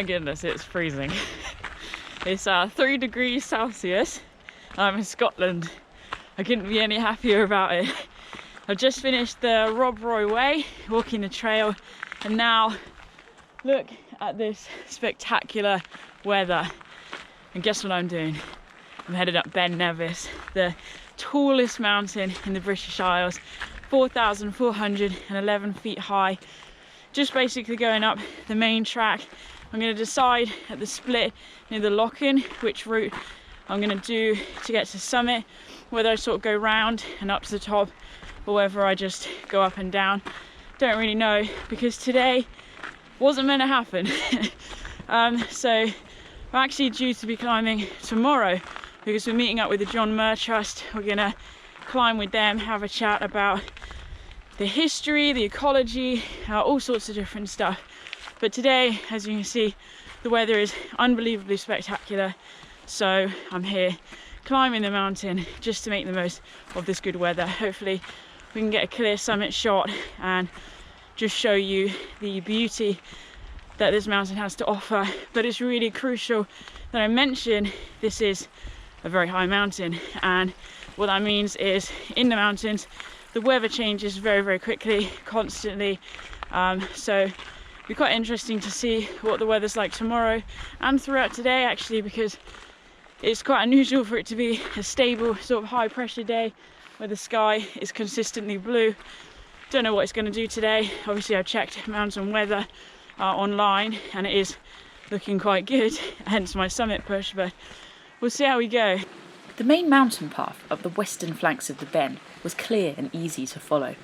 goodness, it's freezing. It's 3 degrees Celsius. I'm in Scotland. I couldn't be any happier about it. I've just finished the Rob Roy Way, walking the trail, and now look at this spectacular weather. And guess what I'm doing? I'm headed up Ben Nevis, the tallest mountain in the British Isles, 4,411 feet high. Just basically going up the main track. I'm going to decide at the split near the lock-in which route I'm going to do to get to the summit, whether I sort of go round and up to the top or whether I just go up and down. Don't really know, because today wasn't meant to happen. So I'm actually due to be climbing tomorrow because we're meeting up with the John Muir Trust. We're going to climb with them, have a chat about the history, the ecology, all sorts of different stuff. But today, as you can see, the weather is unbelievably spectacular. So I'm here climbing the mountain just to make the most of this good weather. Hopefully we can get a clear summit shot and just show you the beauty that this mountain has to offer. But it's really crucial that I mention this is a very high mountain, and what that means is in the mountains the weather changes very, very quickly, constantly. So it'll be quite interesting to see what the weather's like tomorrow and throughout today, actually, because it's quite unusual for it to be a stable sort of high pressure day where the sky is consistently blue. Don't know what it's going to do today. Obviously I've checked mountain weather online and it is looking quite good, hence my summit push, but we'll see how we go. The main mountain path up the western flanks of the Ben was clear and easy to follow.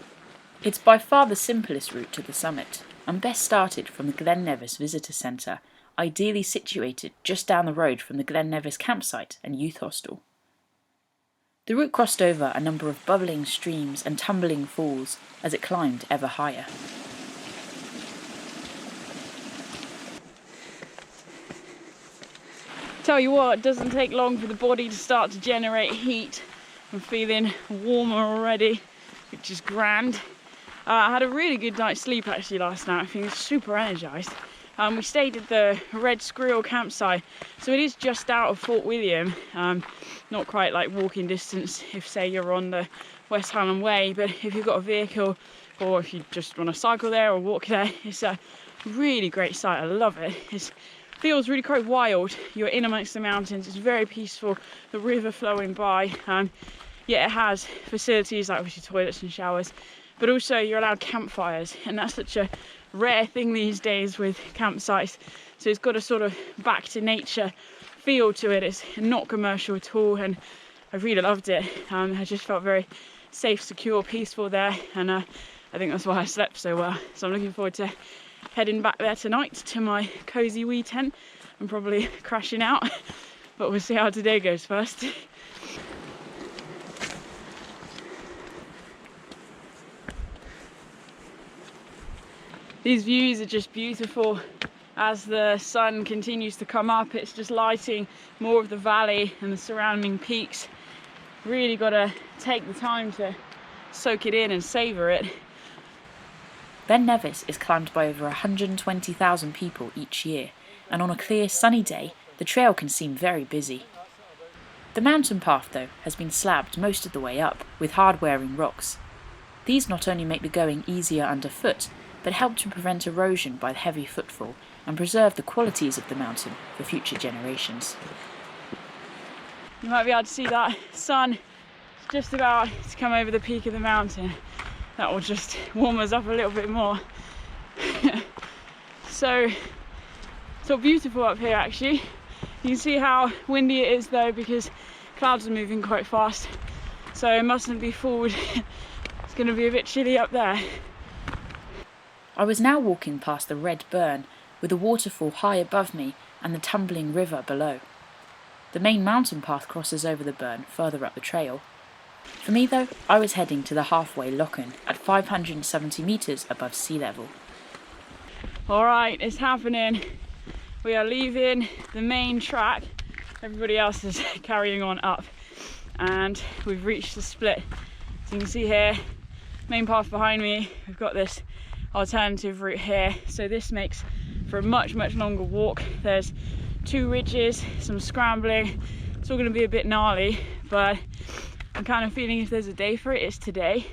It's by far the simplest route to the summit, and best started from the Glen Nevis Visitor Centre, ideally situated just down the road from the Glen Nevis campsite and youth hostel. The route crossed over a number of bubbling streams and tumbling falls as it climbed ever higher. Tell you what, it doesn't take long for the body to start to generate heat. I'm feeling warmer already, which is grand. I had a really good night's sleep actually last night. I'm feeling super energised. We stayed at the Red Squirrel campsite, so it is just out of Fort William. Not quite like walking distance if say you're on the West Highland Way, but if you've got a vehicle or if you just want to cycle there or walk there, it's a really great site. I love it. It feels really quite wild. You're in amongst the mountains, it's very peaceful, the river flowing by. Yeah, it has facilities like obviously toilets and showers, but also you're allowed campfires, and that's such a rare thing these days with campsites. So it's got a sort of back to nature feel to it. It's not commercial at all, and I really loved it. I just felt very safe, secure, peaceful there, and I think that's why I slept so well. So I'm looking forward to heading back there tonight to my cosy wee tent and probably crashing out, but we'll see how today goes first. These views are just beautiful. As the sun continues to come up, it's just lighting more of the valley and the surrounding peaks. Really got to take the time to soak it in and savour it. Ben Nevis is climbed by over 120,000 people each year, and on a clear sunny day the trail can seem very busy. The mountain path though has been slabbed most of the way up with hard-wearing rocks. These not only make the going easier underfoot, but help to prevent erosion by the heavy footfall and preserve the qualities of the mountain for future generations. You might be able to see that sun just about to come over the peak of the mountain. That will just warm us up a little bit more. So beautiful up here actually. You can see how windy it is though, because clouds are moving quite fast, so it mustn't be fooled. It's going to be a bit chilly up there. I was now walking past the Red Burn, with a waterfall high above me and the tumbling river below. The main mountain path crosses over the burn further up the trail. For me though, I was heading to the halfway lock-in at 570 metres above sea level. Alright, it's happening. We are leaving the main track. Everybody else is carrying on up, and we've reached the split. So you can see here, main path behind me, we've got this alternative route here. So this makes for a much longer walk. There's 2 ridges, some scrambling. It's all going to be a bit gnarly, but I'm kind of feeling if there's a day for it, it's today.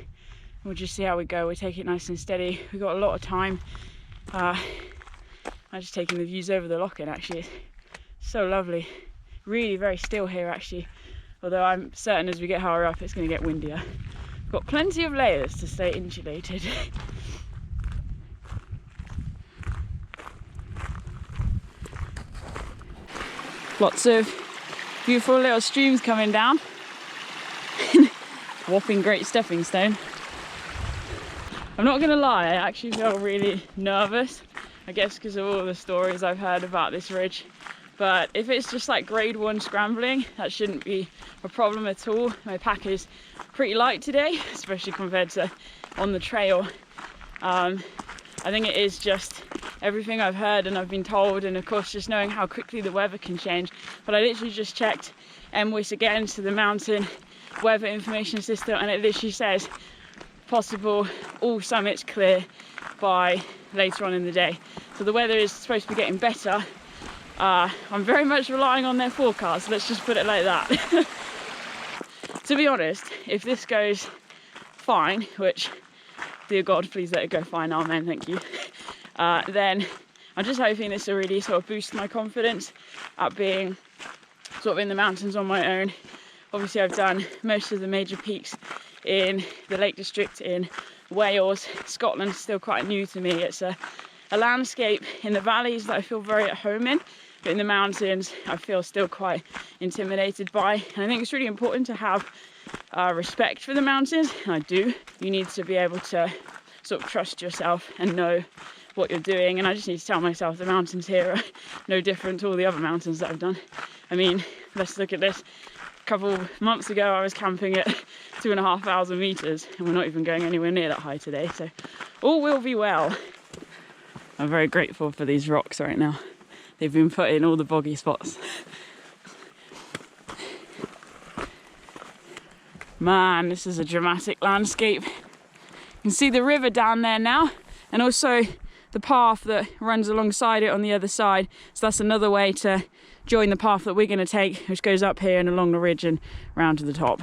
We'll just see how we go. We'll take it nice and steady. We've got a lot of time. I'm just taking the views over the lock-in. Actually, it's so lovely. Really very still here actually, although I'm certain as we get higher up it's going to get windier. We've got plenty of layers to stay insulated. Lots of beautiful little streams coming down. Whopping great stepping stone. I'm not gonna lie, I actually feel really nervous, I guess because of all the stories I've heard about this ridge. But if it's just like grade 1 scrambling, that shouldn't be a problem at all. My pack is pretty light today, especially compared to on the trail. I think it is just everything I've heard and I've been told, and of course just knowing how quickly the weather can change. But I literally just checked MWIS again, to the mountain weather information system, and it literally says possible all summits clear by later on in the day. So the weather is supposed to be getting better. I'm very much relying on their forecast, let's just put it like that. To be honest, if this goes fine, which dear God, please let it go fine, amen, thank you. Then I'm just hoping this will really sort of boost my confidence at being sort of in the mountains on my own. Obviously I've done most of the major peaks in the Lake District in Wales. Scotland's still quite new to me. It's a landscape in the valleys that I feel very at home in, but in the mountains I feel still quite intimidated by. And I think it's really important to have respect for the mountains, and I do. You need to be able to sort of trust yourself and know what you're doing, and I just need to tell myself the mountains here are no different to all the other mountains that I've done. I mean, let's look at this. A couple months ago I was camping at 2,500 meters and we're not even going anywhere near that high today, so all will be well. I'm very grateful for these rocks right now. They've been put in all the boggy spots. Man, this is a dramatic landscape. You can see the river down there now, and also the path that runs alongside it on the other side. So that's another way to join the path that we're going to take, which goes up here and along the ridge and round to the top.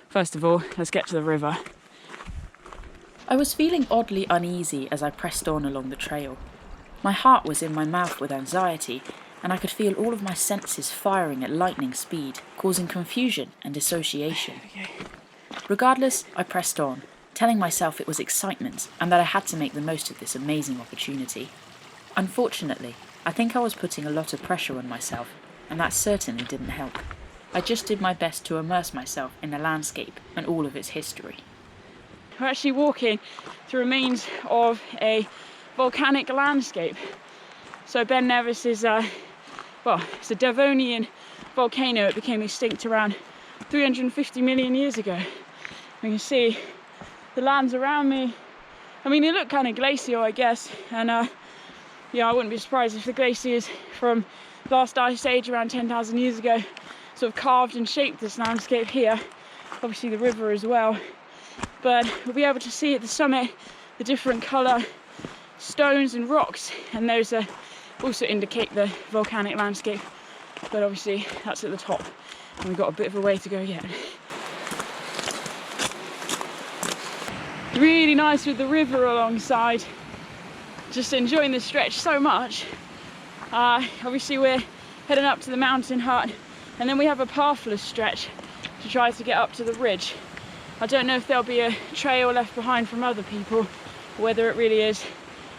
First of all, let's get to the river. I was feeling oddly uneasy as I pressed on along the trail. My heart was in my mouth with anxiety, and I could feel all of my senses firing at lightning speed, causing confusion and dissociation. Regardless, I pressed on, telling myself it was excitement and that I had to make the most of this amazing opportunity. Unfortunately, I think I was putting a lot of pressure on myself, and that certainly didn't help. I just did my best to immerse myself in the landscape and all of its history. We're actually walking through remains of a volcanic landscape. So Ben Nevis is it's a Devonian volcano. It became extinct around 350 million years ago. You can see the lands around me. I mean, they look kind of glacial, I guess, and yeah, I wouldn't be surprised if the glaciers from last ice age around 10,000 years ago sort of carved and shaped this landscape here. Obviously the river as well, but we'll be able to see at the summit the different colour stones and rocks, and those also indicate the volcanic landscape. But obviously that's at the top, and we've got a bit of a way to go yet. Really nice with the river alongside. Just enjoying this stretch so much. Obviously we're heading up to the mountain hut, and then we have a pathless stretch to try to get up to the ridge. I don't know if there'll be a trail left behind from other people, or whether it really is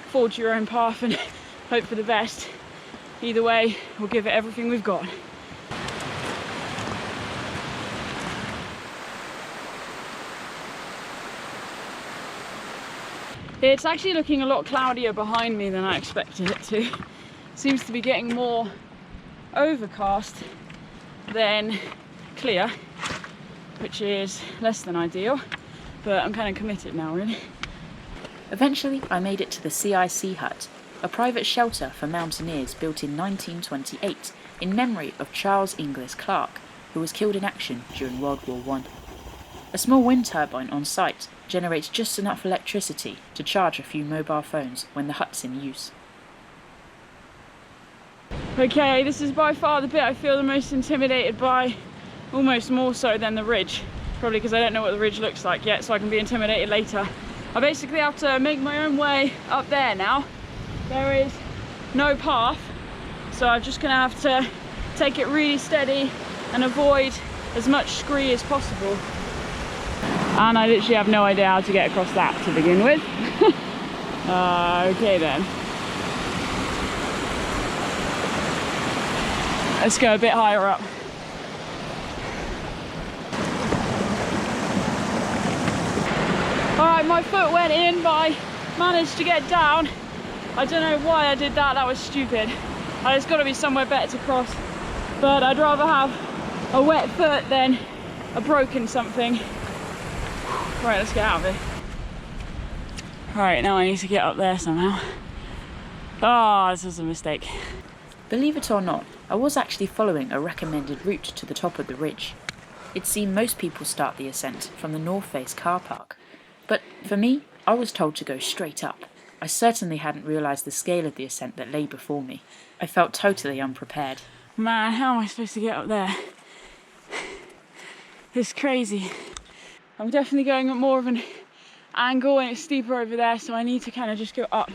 forge your own path and hope for the best. Either way, we'll give it everything we've got. It's actually looking a lot cloudier behind me than I expected it to. Seems to be getting more overcast than clear, which is less than ideal, but I'm kind of committed now, really. Eventually, I made it to the CIC hut, a private shelter for mountaineers built in 1928 in memory of Charles Inglis Clark, who was killed in action during World War I. A small wind turbine on site generates just enough electricity to charge a few mobile phones when the hut's in use. Okay, this is by far the bit I feel the most intimidated by, almost more so than the ridge. Probably because I don't know what the ridge looks like yet, so I can be intimidated later. I basically have to make my own way up there now. There is no path, so I'm just gonna have to take it really steady and avoid as much scree as possible. And I literally have no idea how to get across that to begin with. Okay then. Let's go a bit higher up. Alright, my foot went in, but I managed to get down. I don't know why I did that, that was stupid. There's got to be somewhere better to cross. But I'd rather have a wet foot than a broken something. Right, let's get out of here. Right, now I need to get up there somehow. Oh, this was a mistake. Believe it or not, I was actually following a recommended route to the top of the ridge. It seemed most people start the ascent from the north face car park. But for me, I was told to go straight up. I certainly hadn't realised the scale of the ascent that lay before me. I felt totally unprepared. Man, how am I supposed to get up there? It's crazy. I'm definitely going at more of an angle and it's steeper over there, so I need to kind of just go up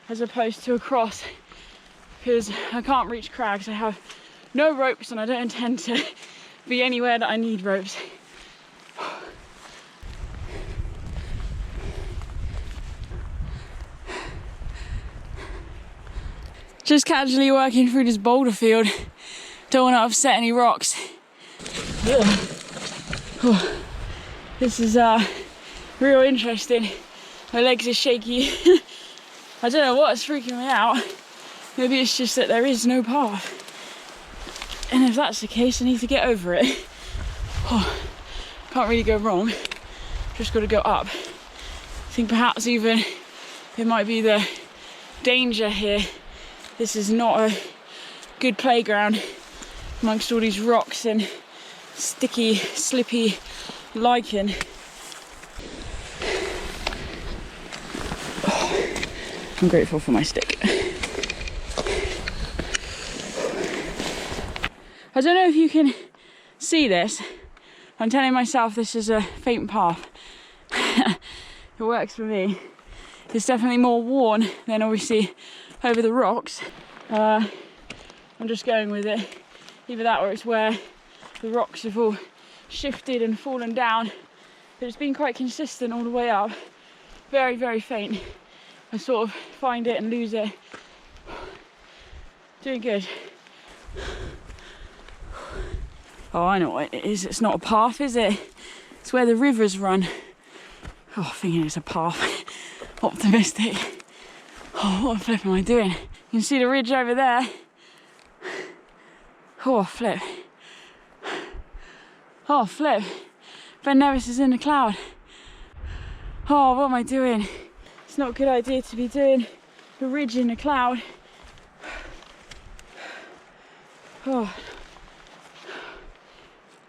as opposed to across, because I can't reach crags. I have no ropes and I don't intend to be anywhere that I need ropes. Just casually working through this boulder field. Don't want to upset any rocks. Oh, this is real interesting. My legs are shaky. I don't know what's freaking me out. Maybe it's just that there is no path. And if that's the case, I need to get over it. Oh, can't really go wrong. Just got to go up. I think perhaps even it might be the danger here. This is not a good playground amongst all these rocks and sticky, slippy lichen. Oh, I'm grateful for my stick. I don't know if you can see this. I'm telling myself this is a faint path. It works for me. It's definitely more worn than obviously over the rocks. I'm just going with it. Either that or it's where the rocks have all shifted and fallen down. But it's been quite consistent all the way up. Very, very faint. I sort of find it and lose it. Doing good. Oh, I know what it is. It's not a path, is it? It's where the rivers run. Oh, thinking it's a path. Optimistic. Oh, what a flip am I doing? You can see the ridge over there. Oh, flip. Oh, flip. Ben Nevis is in the cloud. Oh, what am I doing? It's not a good idea to be doing the ridge in the cloud. Oh.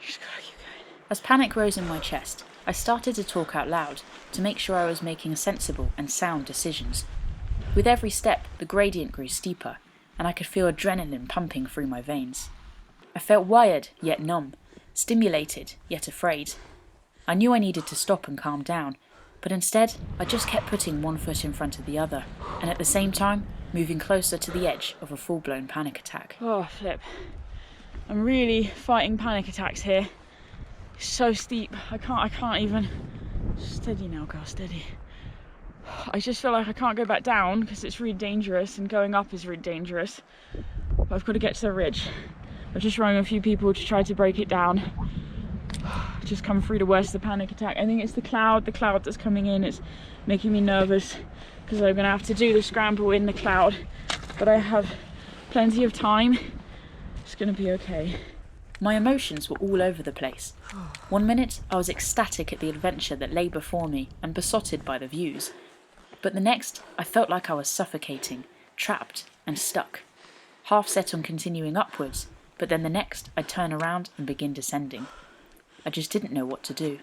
Just gotta keep going. As panic rose in my chest, I started to talk out loud to make sure I was making sensible and sound decisions. With every step, the gradient grew steeper, and I could feel adrenaline pumping through my veins. I felt wired, yet numb, stimulated, yet afraid. I knew I needed to stop and calm down, but instead, I just kept putting one foot in front of the other, and at the same time, moving closer to the edge of a full-blown panic attack. Oh, flip. I'm really fighting panic attacks here. It's so steep. I can't even... Steady now, girl, steady. I just feel like I can't go back down because it's really dangerous, and going up is really dangerous. But I've got to get to the ridge. I've just rung a few people to try to break it down. Just come through the worst of the panic attack. I think it's the cloud that's coming in. It's making me nervous because I'm going to have to do the scramble in the cloud. But I have plenty of time. It's going to be okay. My emotions were all over the place. One minute, I was ecstatic at the adventure that lay before me and besotted by the views. But the next, I felt like I was suffocating, trapped and stuck. Half set on continuing upwards, but then the next, I'd turn around and begin descending. I just didn't know what to do.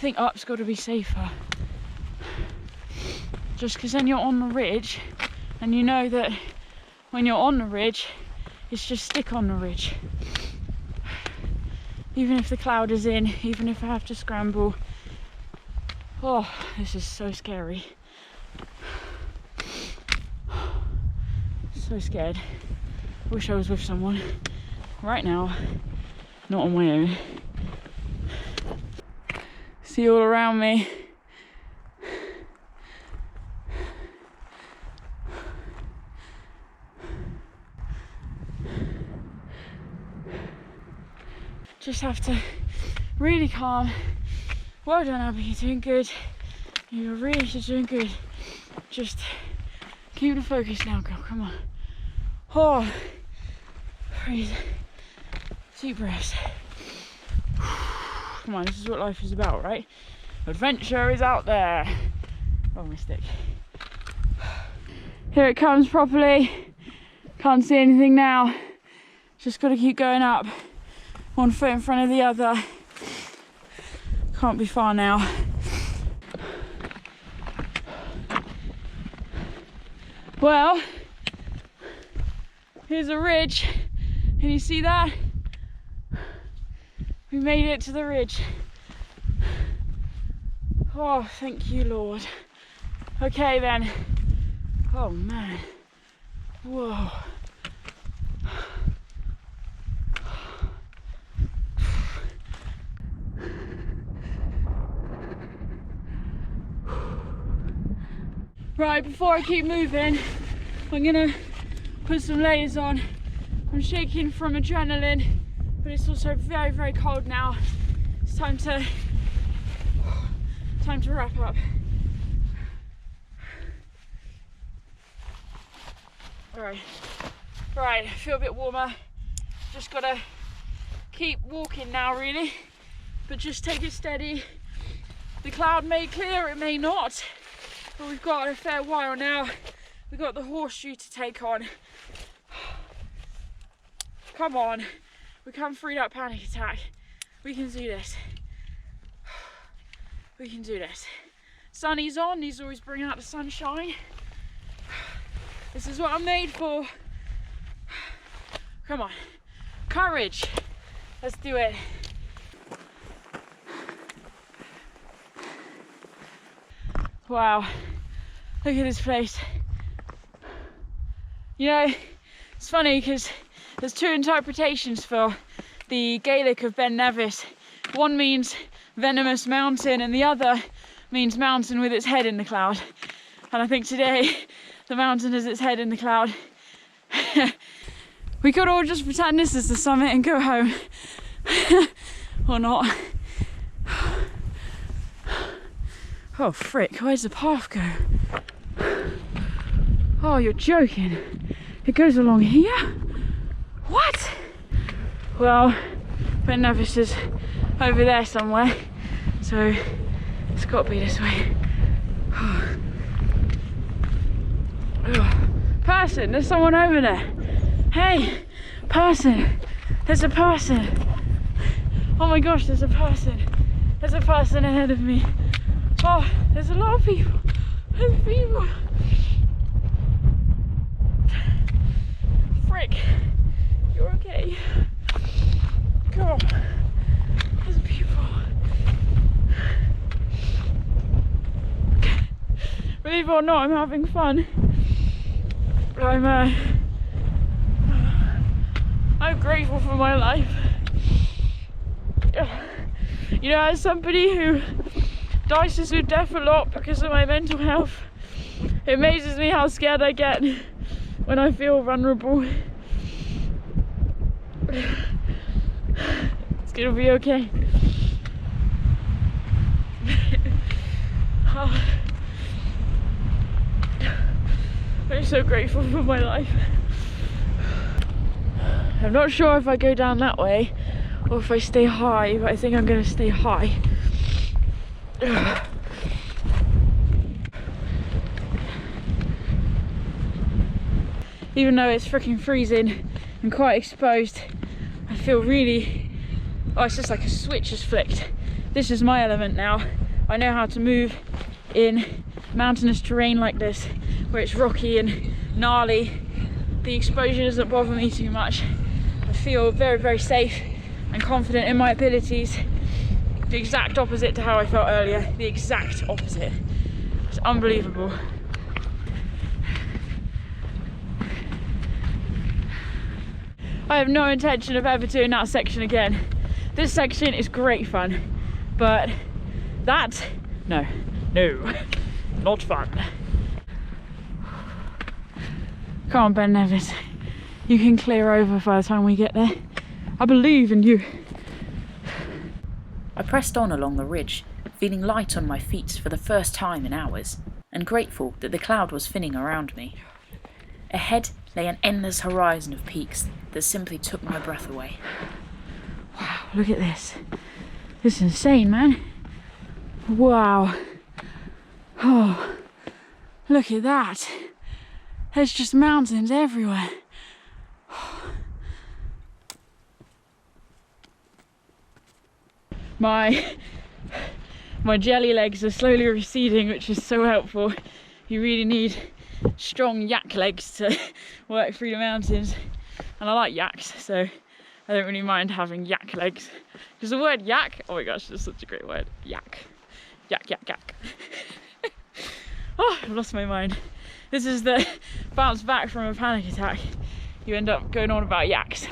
think up's got to be safer. Just because then you're on the ridge, and you know that when you're on the ridge, it's just stick on the ridge. Even if the cloud is in, even if I have to scramble. Oh, this is so scary. So scared. Wish I was with someone. Right now, not on my own. See all around me. Just have to really calm. Well done, Abbie, you're doing good. You're doing good. Just keep the focus now, girl, come on. Oh, breathe. Deep breaths. Come on, this is what life is about, right? Adventure is out there. Oh, my stick. Here it comes properly. Can't see anything now. Just got to keep going up. One foot in front of the other. Can't be far now. Well, here's a ridge. Can you see that? We made it to the ridge. Oh, thank you, Lord. Okay then. Oh man. Whoa. Right, before I keep moving, I'm gonna put some layers on. I'm shaking from adrenaline, but it's also very, very cold now. It's time to wrap up. Right, I feel a bit warmer. Just gotta keep walking now, really, but just take it steady. The cloud may clear, it may not. But we've got a fair while now. We've got the horseshoe to take on. Come on, we can't free that panic attack. We can do this. We can do this. Sunny's on, he's always bringing out the sunshine. This is what I'm made for. Come on, courage. Let's do it. Wow, look at this place. You know, it's funny because there's two interpretations for the Gaelic of Ben Nevis. One means venomous mountain and the other means mountain with its head in the cloud. And I think today the mountain has its head in the cloud. We could all just pretend this is the summit and go home. Or not. Oh frick, where's the path go? Oh, you're joking. It goes along here? What? Well, Ben Nevis is over there somewhere, so it's got to be this way. Person, there's someone over there. Hey, person, there's a person. Oh my gosh, there's a person. There's a person ahead of me. Oh, there's a lot of people. There's people. Frick, you're okay. Come on. There's people. Believe it or not, I'm having fun. I'm grateful for my life. You know, as somebody who dices with death a lot because of my mental health, it amazes me how scared I get when I feel vulnerable. It's gonna be okay. I'm so grateful for my life. I'm not sure if I go down that way or if I stay high, but I think I'm gonna stay high. Even though it's freaking freezing and quite exposed, I feel really, oh, it's just like a switch is flicked. This is my element now. I know how to move in mountainous terrain like this, where it's rocky and gnarly. The exposure doesn't bother me too much. I feel very, very safe and confident in my abilities. The exact opposite to how I felt earlier. The exact opposite. It's unbelievable. I have no intention of ever doing that section again. This section is great fun, but that, no, not fun. Come on, Ben Nevis, you can clear over by the time we get there. I believe in you. I pressed on along the ridge, feeling light on my feet for the first time in hours, and grateful that the cloud was thinning around me. Ahead lay an endless horizon of peaks that simply took my breath away. Wow, look at this. This is insane, man. Wow. Oh, look at that. There's just mountains everywhere. My jelly legs are slowly receding, which is so helpful. You really need strong yak legs to work through the mountains. And I like yaks, so I don't really mind having yak legs. Because the word yak, oh my gosh, that's such a great word. Yak. Yak, yak, yak. Oh, I've lost my mind. This is the bounce back from a panic attack. You end up going on about yaks.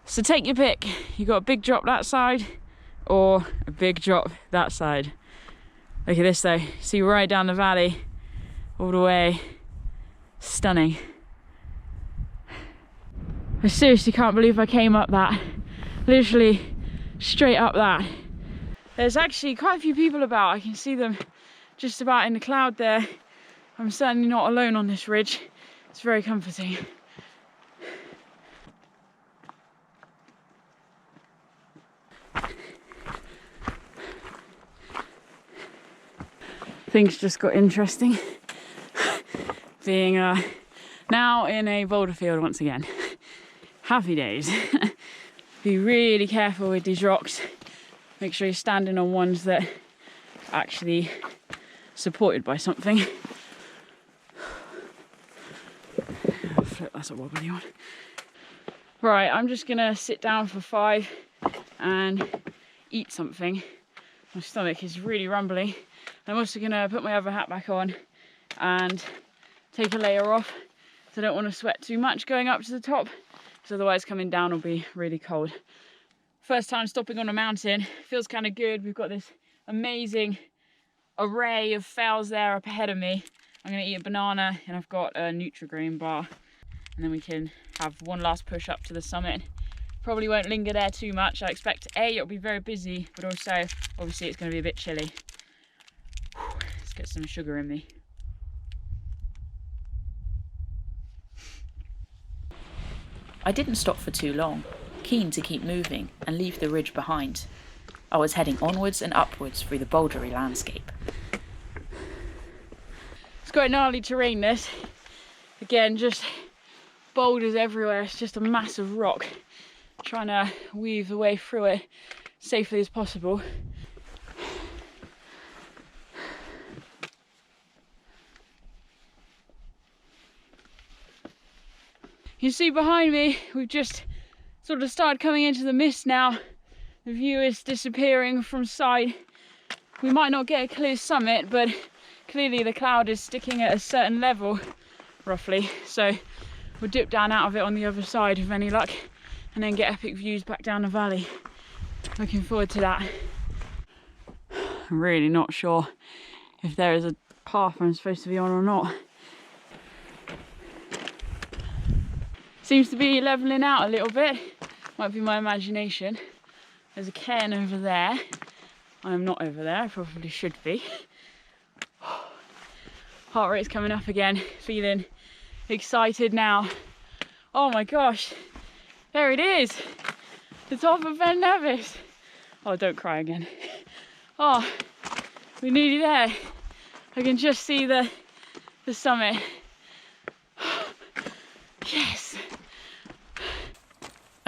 So take your pick. You got a big drop that side or a big drop that side. Look at this though. See right down the valley, all the way. Stunning. I seriously can't believe I came up that. Literally straight up that. There's actually quite a few people about. I can see them just about in the cloud there. I'm certainly not alone on this ridge. It's very comforting. Things just got interesting. Being now in a boulder field once again. Happy days. Be really careful with these rocks. Make sure you're standing on ones that are actually supported by something. Flip, that's a wobbly one. Right, I'm just gonna sit down for 5 and eat something. My stomach is really rumbly. I'm also gonna put my other hat back on and take a layer off, so I don't want to sweat too much going up to the top, because otherwise coming down will be really cold. First time stopping on a mountain, feels kind of good. We've got this amazing array of fells there up ahead of me. I'm gonna eat a banana and I've got a Nutri-Grain bar, and then we can have one last push up to the summit. Probably won't linger there too much. I expect it'll be very busy, but also obviously it's gonna be a bit chilly. Let's get some sugar in me. I didn't stop for too long, keen to keep moving and leave the ridge behind. I was heading onwards and upwards through the bouldery landscape. It's quite gnarly terrain, this. Again, just boulders everywhere. It's just a massive rock. Trying to weave the way through it safely as possible. You see behind me, we've just sort of started coming into the mist now. The view is disappearing from sight. We might not get a clear summit, but clearly the cloud is sticking at a certain level, roughly. So we'll dip down out of it on the other side with any luck, and then get epic views back down the valley. Looking forward to that. I'm really not sure if there is a path I'm supposed to be on or not. Seems to be levelling out a little bit. Might be my imagination. There's a cairn over there. I'm not over there, I probably should be. Heart rate's coming up again, feeling excited now. Oh my gosh, there it is. The top of Ben Nevis. Oh, don't cry again. Oh, we're nearly there. I can just see the summit. Yes.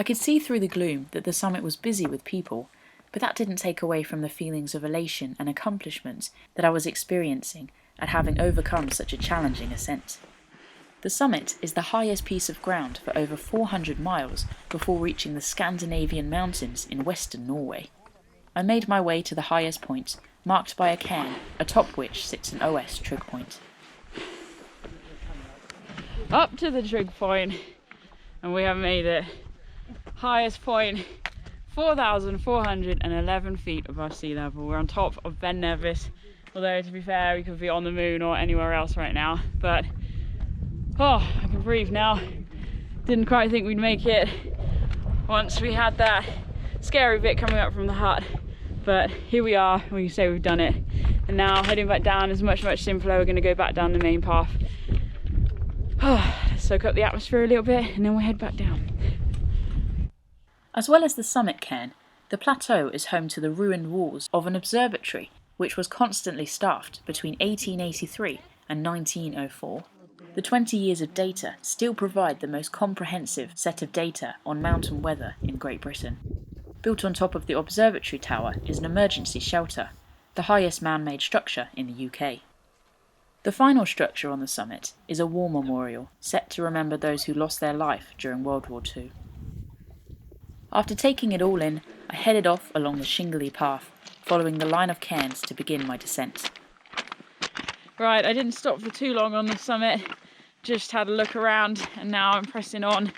could see through the gloom that the summit was busy with people, but that didn't take away from the feelings of elation and accomplishment that I was experiencing at having overcome such a challenging ascent. The summit is the highest piece of ground for over 400 miles before reaching the Scandinavian mountains in western Norway. I made my way to the highest point, marked by a cairn, atop which sits an OS trig point. Up to the trig point, and we have made it. Highest point, 4,411 feet above sea level. We're on top of Ben Nevis, although to be fair we could be on the moon or anywhere else right now, but oh, I can breathe now. Didn't quite think we'd make it once we had that scary bit coming up from the hut, but here we are. We can say we've done it, and now heading back down is much simpler. We're going to go back down the main path. Let's soak up the atmosphere a little bit and then we'll head back down. As well as the summit cairn, the plateau is home to the ruined walls of an observatory which was constantly staffed between 1883 and 1904. The 20 years of data still provide the most comprehensive set of data on mountain weather in Great Britain. Built on top of the observatory tower is an emergency shelter, the highest man-made structure in the UK. The final structure on the summit is a war memorial set to remember those who lost their life during World War II. After taking it all in, I headed off along the shingly path, following the line of cairns to begin my descent. Right, I didn't stop for too long on the summit, just had a look around, and now I'm pressing on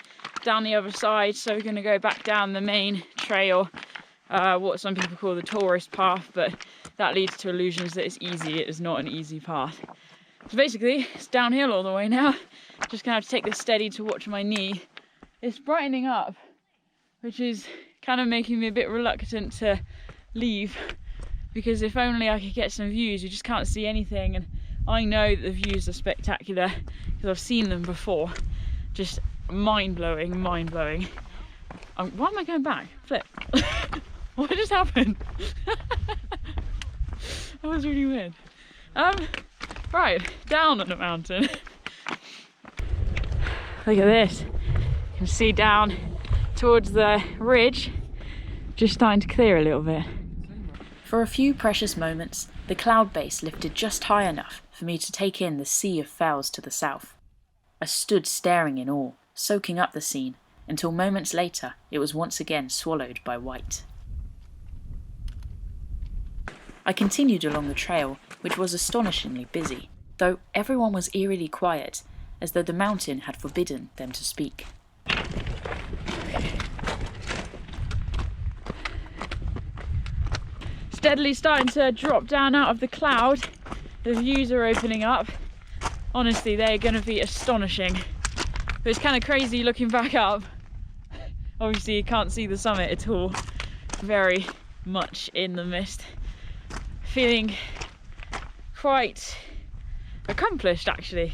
down the other side. So we're going to go back down the main trail, what some people call the tourist path, but that leads to illusions that it's easy. It is not an easy path. So basically it's downhill all the way now. Just gonna have to take this steady to watch my knee. It's brightening up, which is kind of making me a bit reluctant to leave, because if only I could get some views. You just can't see anything, and I know that the views are spectacular because I've seen them before. Just mind-blowing. Why am I going back? Flip. What just happened? That was really weird. Right, down on the mountain. Look at this. You can see down towards the ridge, just starting to clear a little bit. For a few precious moments, the cloud base lifted just high enough for me to take in the sea of fells to the south. I stood staring in awe, soaking up the scene, until moments later it was once again swallowed by white. I continued along the trail, which was astonishingly busy, though everyone was eerily quiet, as though the mountain had forbidden them to speak. Steadily starting to drop down out of the cloud. The views are opening up. Honestly, they're going to be astonishing. But it's kind of crazy looking back up. Obviously you can't see the summit at all. Very much in the mist. Feeling quite accomplished, actually.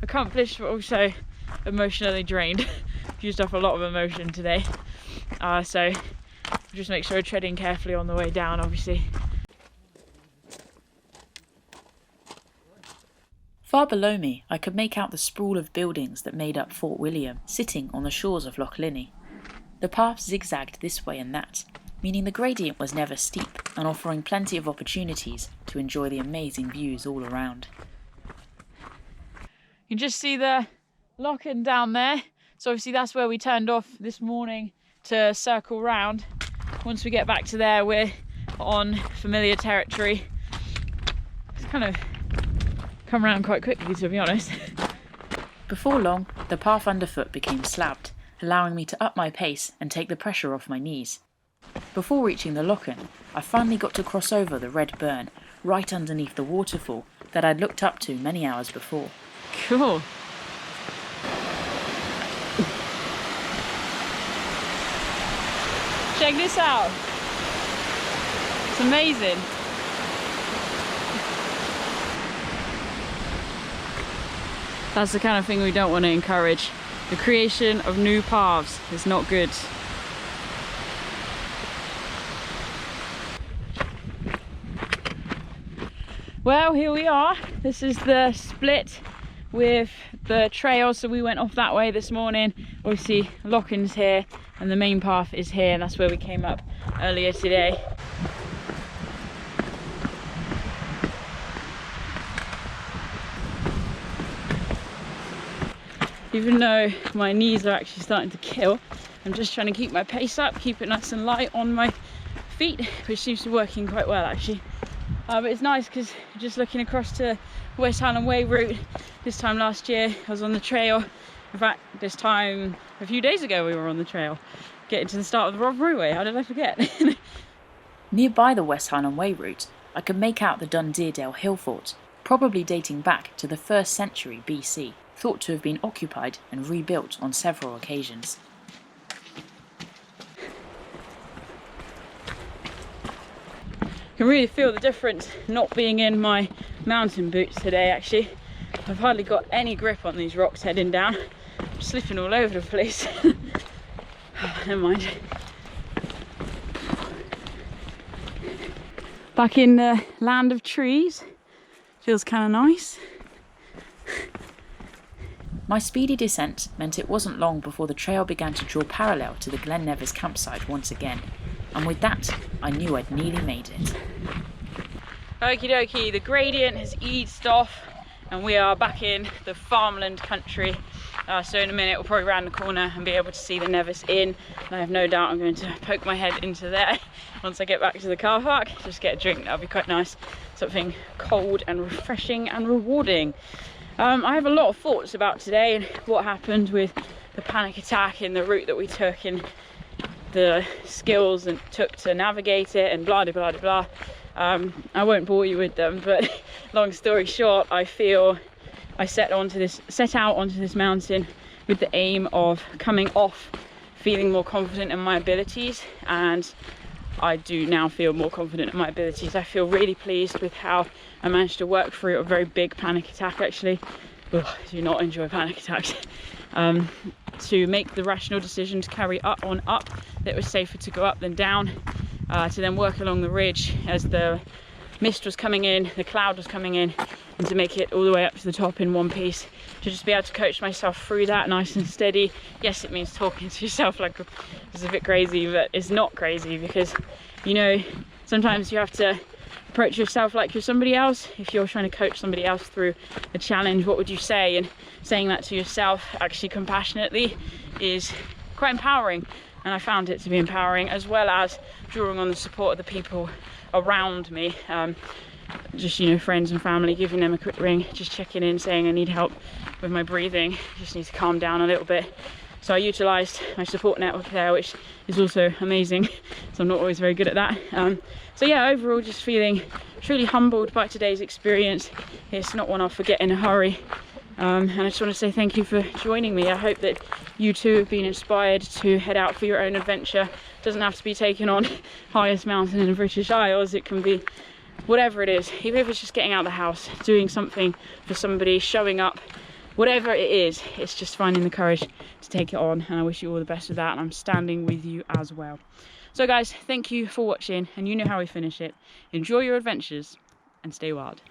Accomplished, but also emotionally drained. Used up a lot of emotion today. So just make sure we're treading carefully on the way down, obviously. Far below me, I could make out the sprawl of buildings that made up Fort William, sitting on the shores of Loch Linnhe. The path zigzagged this way and that, meaning the gradient was never steep and offering plenty of opportunities to enjoy the amazing views all around. You can just see the Lochen down there. So obviously that's where we turned off this morning to circle round. Once we get back to there, we're on familiar territory. It's kind of come around quite quickly, to be honest. Before long, the path underfoot became slabbed, allowing me to up my pace and take the pressure off my knees. Before reaching the Lochen, I finally got to cross over the red burn, right underneath the waterfall that I'd looked up to many hours before. Cool. Check this out. It's amazing. That's the kind of thing we don't want to encourage. The creation of new paths is not good. Well, here we are. This is the split with the trail. So we went off that way this morning. Obviously, Lochen's here, and the main path is here, and that's where we came up earlier today. Even though my knees are actually starting to kill, I'm just trying to keep my pace up, keep it nice and light on my feet, which seems to be working quite well actually. But it's nice because just looking across to West Highland Way route, this time last year I was on the trail. In fact, this time a few days ago we were on the trail, getting to the start of the Rob Roy Way. How did I forget? Nearby the West Highland Way route, I could make out the Dundeerdale hill fort, probably dating back to the 1st century BC, thought to have been occupied and rebuilt on several occasions. I can really feel the difference not being in my mountain boots today actually. I've hardly got any grip on these rocks heading down. I'm slipping all over the place. Never mind. Back in the land of trees. Feels kind of nice. My speedy descent meant it wasn't long before the trail began to draw parallel to the Ben Nevis campsite once again, and with that I knew I'd nearly made it. Okie dokie, the gradient has eased off and we are back in the farmland country. So in a minute we'll probably round the corner and be able to see the Nevis Inn, and I have no doubt I'm going to poke my head into there once I get back to the car park. Just get a drink, that'll be quite nice. Something cold and refreshing and rewarding. I have a lot of thoughts about today and what happened with the panic attack and the route that we took and the skills it took to navigate it and blah blah blah blah. I won't bore you with them, but long story short, I feel I set out onto this mountain with the aim of coming off feeling more confident in my abilities, and I do now feel more confident in my abilities. I feel really pleased with how I managed to work through a very big panic attack actually. Ugh, I do not enjoy panic attacks. To make the rational decision to carry on up, that it was safer to go up than down, to then work along the ridge as the mist was coming in, the cloud was coming in, and to make it all the way up to the top in one piece, to just be able to coach myself through that nice and steady. Yes, it means talking to yourself like it's a bit crazy, but it's not crazy, because you know, sometimes you have to approach yourself like you're somebody else. If you're trying to coach somebody else through a challenge, what would you say? And saying that to yourself actually compassionately is quite empowering, and I found it to be empowering, as well as drawing on the support of the people around me. Just, you know, friends and family, giving them a quick ring, just checking in, saying I need help with my breathing, just need to calm down a little bit. So I utilised my support network there, which is also amazing, so I'm not always very good at that. So yeah, overall just feeling truly humbled by today's experience. It's not one I'll forget in a hurry. And I just want to say thank you for joining me. I hope that you too have been inspired to head out for your own adventure. It doesn't have to be taken on highest mountain in the British Isles. It can be whatever it is, even if it's just getting out of the house, doing something for somebody, showing up, whatever it is, it's just finding the courage to take it on, and I wish you all the best with that, and I'm standing with you as well. So guys, thank you for watching, and you know how we finish it. Enjoy your adventures and stay wild.